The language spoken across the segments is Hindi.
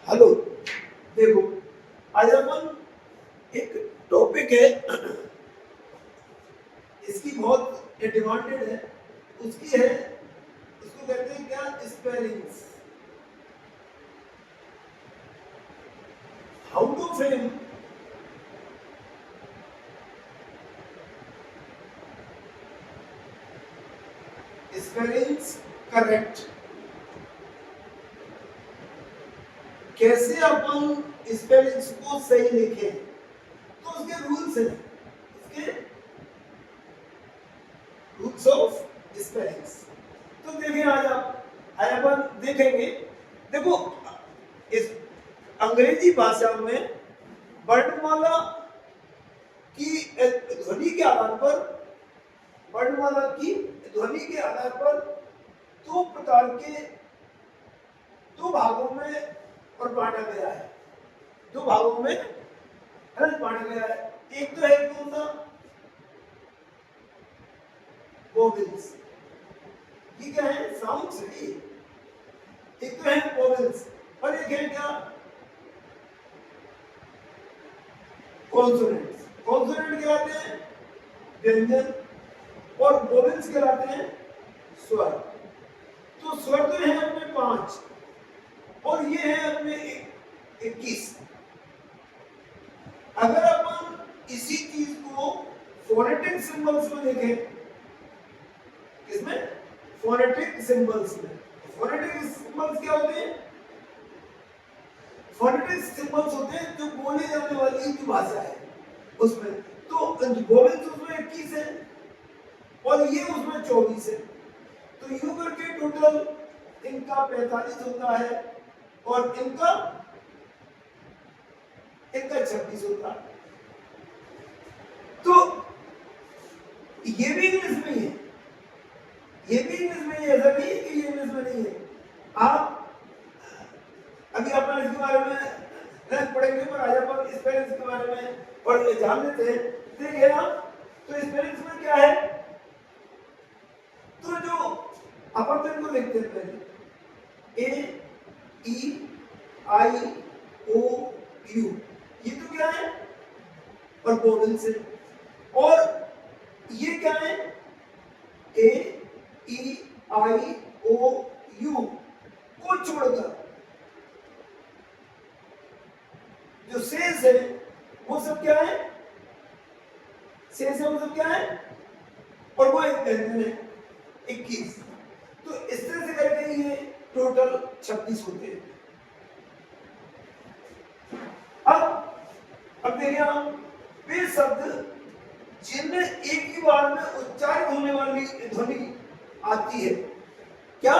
हेलो, देखो आज अपन एक टॉपिक है, इसकी बहुत डिमांडेड है, उसकी है, उसको कहते हैं क्या, spellings. How to frame spellings correct. कैसे अपन स्पेलिंग्स को सही लिखें, तो उसके रूल्स हैं, उसके रूल्स ऑफ स्पेलिंग्स। तो देखिए आज अपन देखेंगे। देखो, इस अंग्रेजी भाषा में वर्णमाला की ध्वनि के आधार पर, वर्णमाला की ध्वनि के आधार पर दो प्रकार के, दो भागों में और बांटा गया है, दो भागों में बांटा गया है। एक तो है कौन सा, वोवेल्स, ये क्या है, साउंड्स है। एक तो है वोवेल्स और एक है क्या, कॉन्सोनेंट्स। कॉन्सोनेंट कहलाते हैं व्यंजन और वोवेल्स कहलाते हैं स्वर। तो स्वर तो है अपने 5 और ये है अपने 21। अगर अपन इसी चीज को फोनेटिक सिंबल्स में देखें, इसमें फोनेटिक सिंबल्स में, फोनेटिक सिंबल्स क्या होते हैं, फोनेटिक सिंबल्स होते हैं जो बोली जाने वाली जो भाषा है उसमें। तो वोवेल्स उसमें 21 है और ये उसमें 24 है, तो यूं करके टोटल इनका 45 होता है और इनका 26 होता है। तो ये भी इंग्लिश में ही है, ये भी इंग्लिश में ही है, ऐसा नहीं है कि ये इंग्लिश में नहीं है। आप अभी अपन इसके बारे में पढ़ेंगे, पर आज अपन स्पेलिंग्स के बारे में और जान लेते हैं। देखिए ना, तो स्पेलिंग्स में क्या है, तो जो अपन इनको लिखते हैं पहले ए ई आई ओ यू, ये तो क्या है, और वोवेल्स है। और ये क्या है, ए ई आई ओ यू को छोड़कर जो शेष है वो सब क्या है, शेष है वो सब क्या है, और वो एक व्यंजन है 21। तो इस तरह से करके ये टोटल 26 होते हैं। अब देखिए आप, वे शब्द जिनमें एक ही बार में उच्चारित होने वाली ध्वनि आती है, क्या,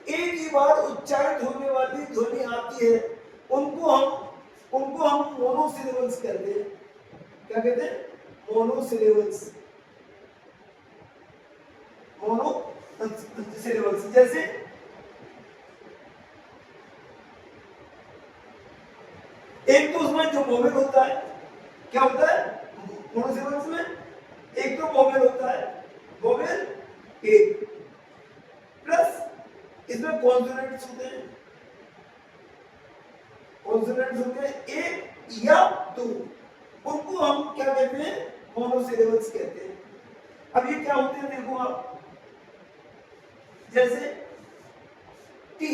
एक ही बार उच्चारित होने वाली ध्वनि आती है, उनको हम मोनोसिलेबल्स कहते हैं। क्या कहते हैं, मोनोसिलेबल्स, मोनोसिलेबल्स। जैसे एक तो उसमें जो वोवेल होता है, क्या होता है मोनोसिलेबल्स में, एक तो वोवेल होता है, वोवेल एक, प्लस इसमें कॉन्सोनेंट्स होते हैं, कॉन्सोनेंट्स होते हैं एक या दो, उनको हम क्या कहते हैं, मोनोसिलेबल्स कहते हैं। अब ये क्या होते हैं, देखो आप, जैसे टी,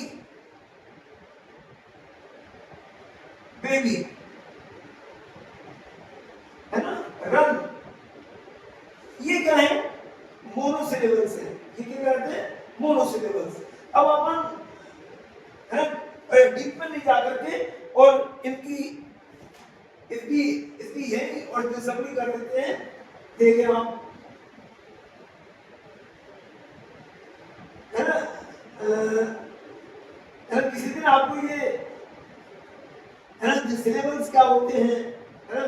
बेबी, है ना, रन, ये क्या है, मोनोसिलेबल्स है। ये क्या कहते हैं, मोनोसिलेबल्स। अब अपन है ना डीप में नहीं जा करके और इनकी इसकी इसकी यही और डिसम्बली कर देते हैं। देखिए हम, है ना, किसी दिन आपको ये, है ना, सिलेबल्स क्या होते हैं, है ना,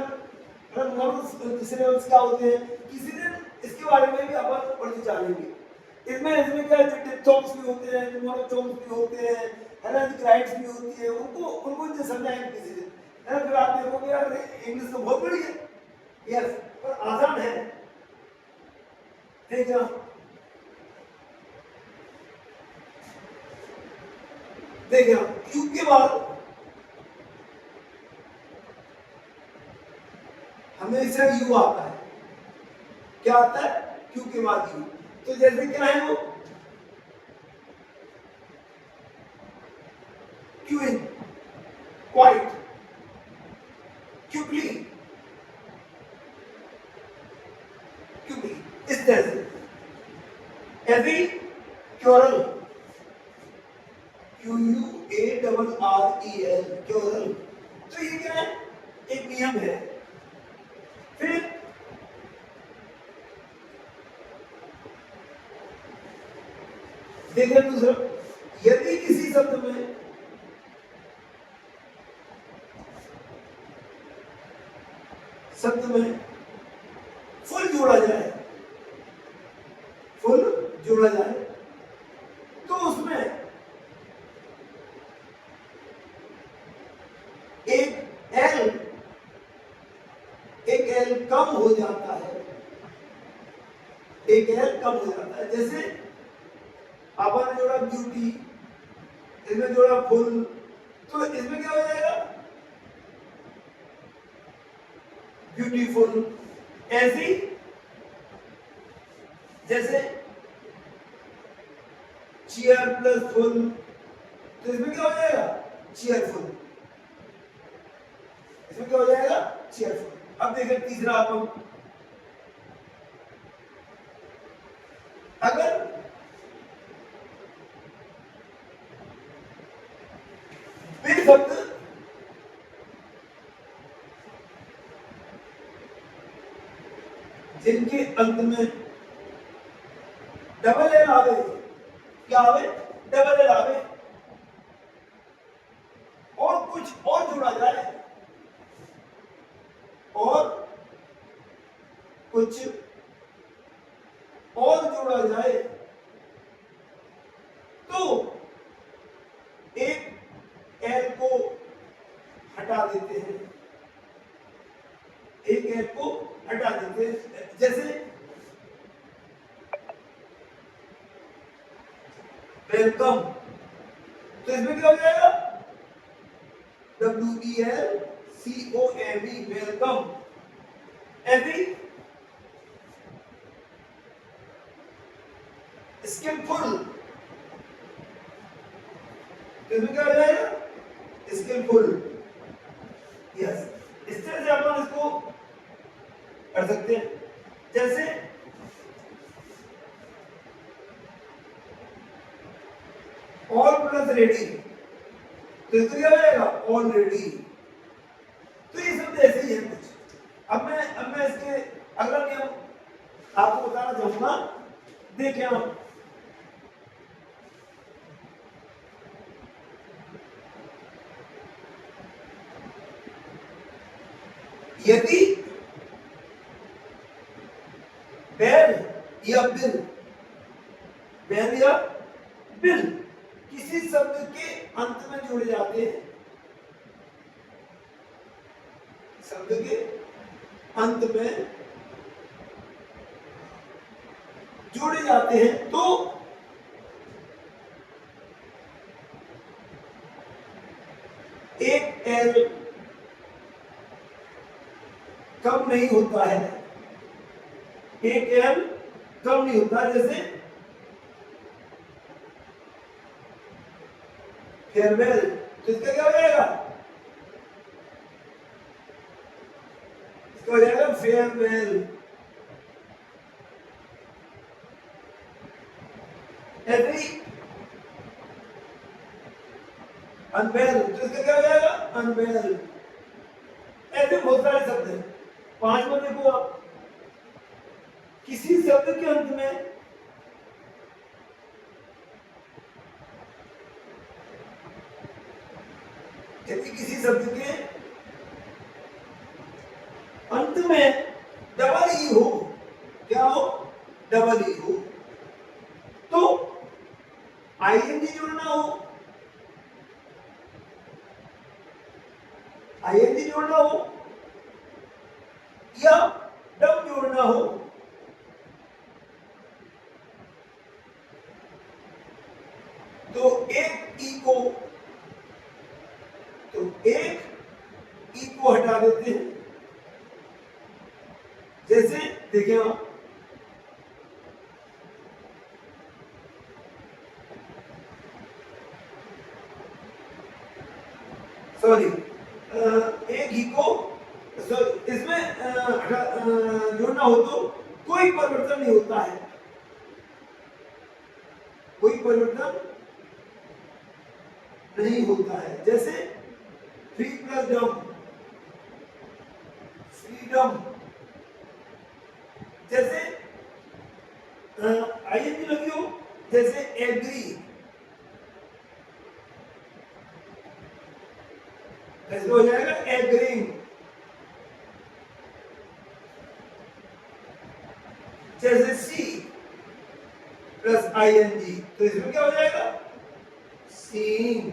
सिलेबल्स क्या होते हैं, किसी दिन इसके बारे में भी अपन पढ़ते जानेंगे। इसमें क्या डिप्थोंग्स भी होते हैं, मोनोथोंग्स भी होते हैं, है ना, ग्लाइड्स भी होती है, उनको जो समझाएंगे किसी दिन, है ना। फिर आप देखोगे यार इंग्लिश तो बहुत बड़ी है, यस, पर आसान है। देखना, देखिए क्यू के बाद हमेशा यू आता है। क्या आता है? क्यू के बाद यू। तो जैसे क्या है वो क्यूइन, क्वाइट, क्यूकली, क्यूकली, इस तरह से। Every, quarrel, QUARREL, quarrel. तो ये क्या है? एक नियम है। फिर देखिए दूसरा, यदि किसी शब्द में फुल जोड़ा जाए तो उसमें एक एल कम हो जाता है। जैसे आपने जोड़ा ब्यूटी, इसमें जोड़ा फुल, तो इसमें क्या हो जाएगा? ब्यूटीफुल। ऐसी जैसे चीयर प्लस फुल, तो इसमें क्या हो जाएगा? चीयरफुल। इसमें क्या हो जाएगा? चीयरफुल। अब देखिए तीसरा, अपन अगर वे शब्द जिनके अंत में डबल एल आवे, क्या आवे? डबल एल आवे, और कुछ और जोड़ा जाए, और कुछ और जोड़ा जाए, तो एक एल को हटा देते हैं। जैसे वेलकम, तो इसमें क्या हो जाएगा? WELCOME, welcome. एवरी, स्किलफुल, तो इसमें क्या हो जाएगा? स्किलफुल। यस, इस तरह से अपन इसको कर सकते हैं। जैसे ऑल प्लस रेडी, तो इसको क्या हो जाएगा? ऑलरेडी। तो ये सब ऐसे ही है कुछ। अब मैं इसके अगला नियम आपको बताना चाहूंगा। देखिए हम, यदि बैल या बिल किसी शब्द के अंत में जोड़े जाते हैं, शब्द के अंत में जोड़े जाते हैं, तो एक एल कम नहीं होता है। एक एल कम नहीं होता। जैसे फेयरवेल, तो इसका क्या हो जाएगा? इसका हो जाएगा फेयरवेल। एवरी, अनवेल, तो इसका क्या हो जाएगा? अनवेल। ऐसे बहुत सारे शब्द हैं। पांचवा देखो आप, किसी शब्द के अंत में यदि किसी शब्द के अंत में डबल ई हो, क्या हो? डबल ई हो, तो आईएनजी जोड़ना हो, या डब जोड़ना हो, तो एक ई को हटा देते हैं, जैसे देखिए आप, सॉरी, एक ही को इसमें जोड़ना हो तो कोई परिवर्तन नहीं होता है, कोई परिवर्तन नहीं होता है। जैसे फ्री प्लस डम, फ्रीडम, जैसे आईएनजी लगी हो, जैसे एग्री, ऐसे हो जाएगा एग्रीइंग। जैसे सी प्लस आईएनजी, तो इसमें क्या हो जाएगा, सीइंग,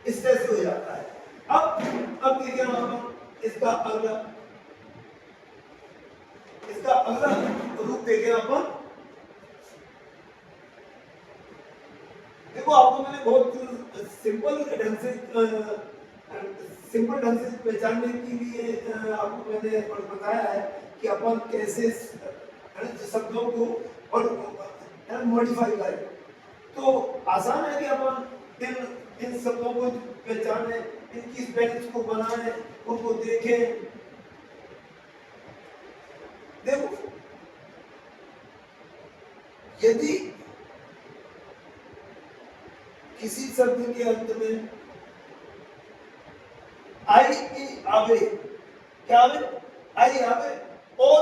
इस तरह से हो जाता है। अब देखिए हम इसका अगला रूप देखें अपन। देखो आपको मैंने बहुत सिंपल ढंग से पहचानने के लिए आपको मैंने बताया है कि अपन कैसे शब्दों को और मॉडिफाई करें। तो आसान है कि अपन इन शब्दों को पहचाने, इनकी स्पेलिंग्स को बनाएं, उनको देखें। देखो यदि किसी शब्द के अंत में आई ई आवे, क्या आवे, आई आवे, और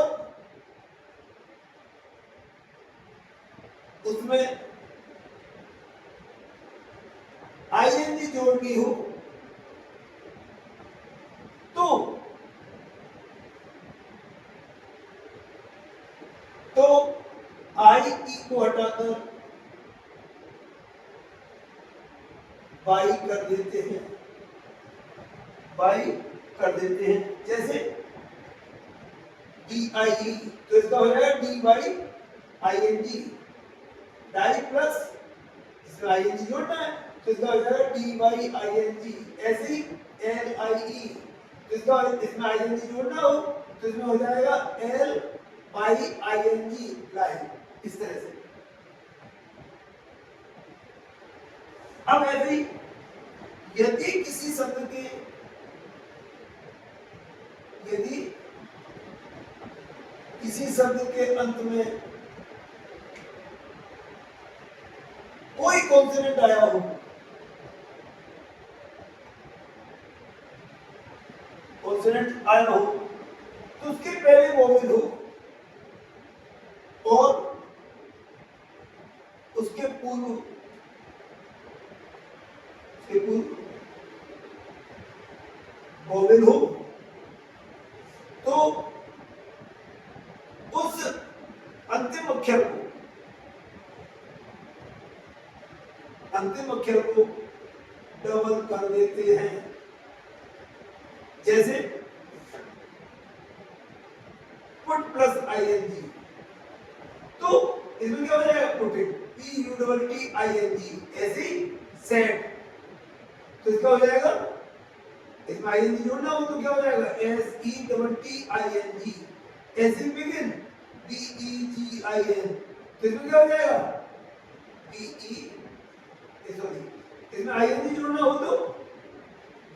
उसमें आईएनजी जोड़नी हो, तो आई ई को हटाकर बाई कर देते हैं, बाई कर देते हैं। जैसे डी आई ई, तो इसका हो जाएगा D by I N G, die plus इसमें आई एन जी जोड़ना है, तो इसका हो जाएगा D by I N G. ऐसे ही एल आई ई, तो इसका इसमें आई एन जी जोड़ना हो तो इसमें हो जाएगा L by I N G, line, इस तरह से। अब ऐसे ही यदि किसी शब्द के अंत में कोई कॉन्सोनेंट आया हो, कॉन्सोनेंट आया हो, तो उसके पहले वोवेल हो और उसके पूर्व वोवेल हो, तो उस अंतिम अक्षर को डबल कर देते हैं। जैसे पुट प्लस आईएनजी, तो इसमें क्या हो जाएगा, putting, P U double T I N G. ऐसे ही सेट, तो इसका हो जाएगा, इसमें आई एन जी जोड़ना हो तो क्या हो जाएगा, S E double T I N G. ऐसे ही begin, B E G I N, तो इसमें क्या हो जाएगा, बी ई, सॉरी, इसमें आई एन जी जोड़ना हो तो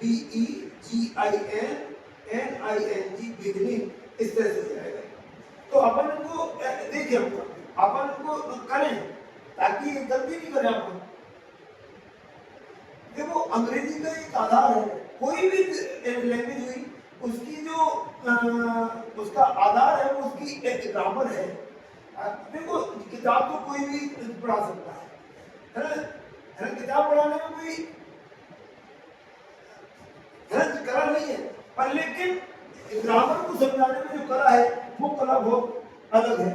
B E G I N I N G, beginning, इस तरह से हो जाएगा। तो अपन इनको देखिए, अपन इनको करें ताकि गलती नहीं करें अपन। देखो अंग्रेजी का एक आधार है, कोई भी लैंग्वेज हुई उसकी जो उसका आधार है वो उसकी एक ग्रामर है। देखो किताब तो कोई भी पढ़ा सकता है ना, किताब पढ़ाने में कोई कला नहीं है, पर लेकिन ग्रामर को समझाने में जो कला है वो कला बहुत अलग है।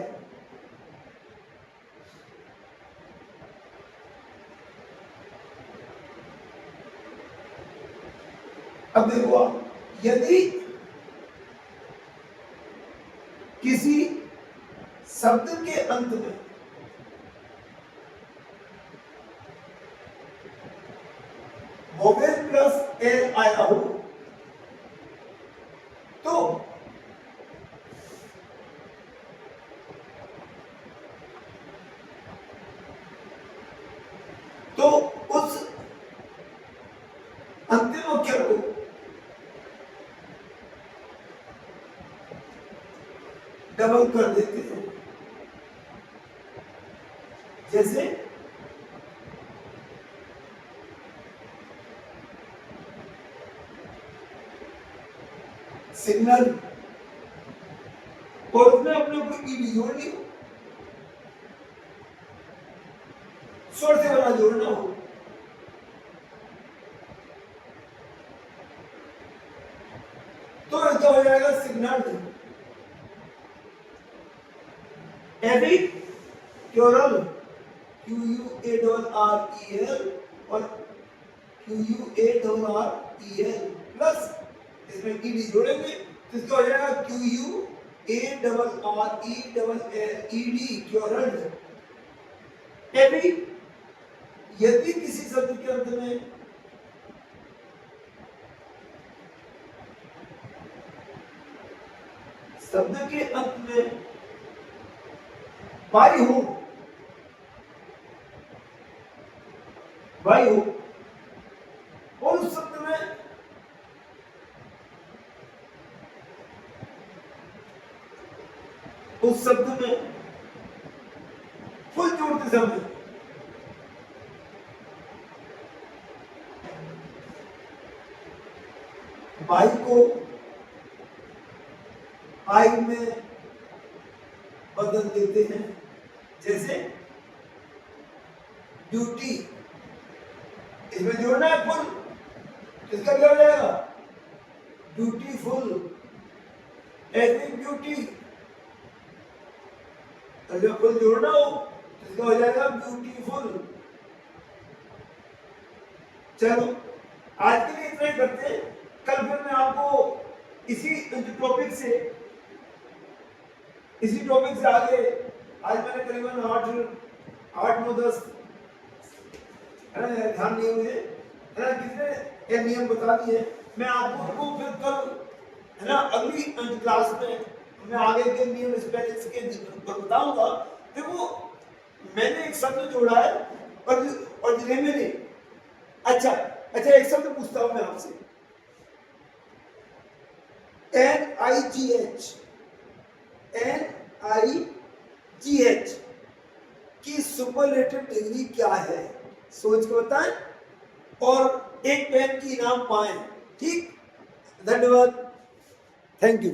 अब देखो आप, यदि किसी शब्द के अंत में वोवेल प्लस एल आया हो तो अंतिम अक्षर को डबल कर देते हैं। जैसे सिग्नल, और उसमें अपने को ईडी जोड़ ली, स्वर से बना जोड़ना हो, तो इसका हो जाएगा सिग्नल। एडी क्योरल, QUARREL और QUARREL प्लस इसमें ईडी जोड़ेंगे तो इसका हो जाएगा QUARRELLED क्योरल। यदि किसी शब्द के अंत में वाई हो और उस शब्द में फुल जोड़ते समय वाई को आई में बदल देते हैं। जैसे ड्यूटी, इसमें जोड़ना है फुल, इसका क्या हो जाएगा ब्यूटीफुल। ऐसे ब्यूटी, तो जब फुल जोड़ना हो इसका हो जाएगा ब्यूटीफुल। चलो आज के लिए इतना ही करते हैं, कल फिर मैं आपको इसी टॉपिक से आगे, आज मैंने करीबन 8, 9, 10 ध्यान नहीं मुझे कितने ये नियम बता दिए। मैं आपको फिर कल है ना अगली क्लास में मैं आगे के नियम स्पेलिंग्स के बताऊंगा। देखो मैंने एक शब्द जोड़ा है और जिन्हें मैंने अच्छा एक शब्द पूछता हूं मैं आपसे, NIGH की सुपरलेटिव डिग्री क्या है, सोच के बताएं और एक पेन की इनाम पाएं। ठीक, धन्यवाद, थैंक यू।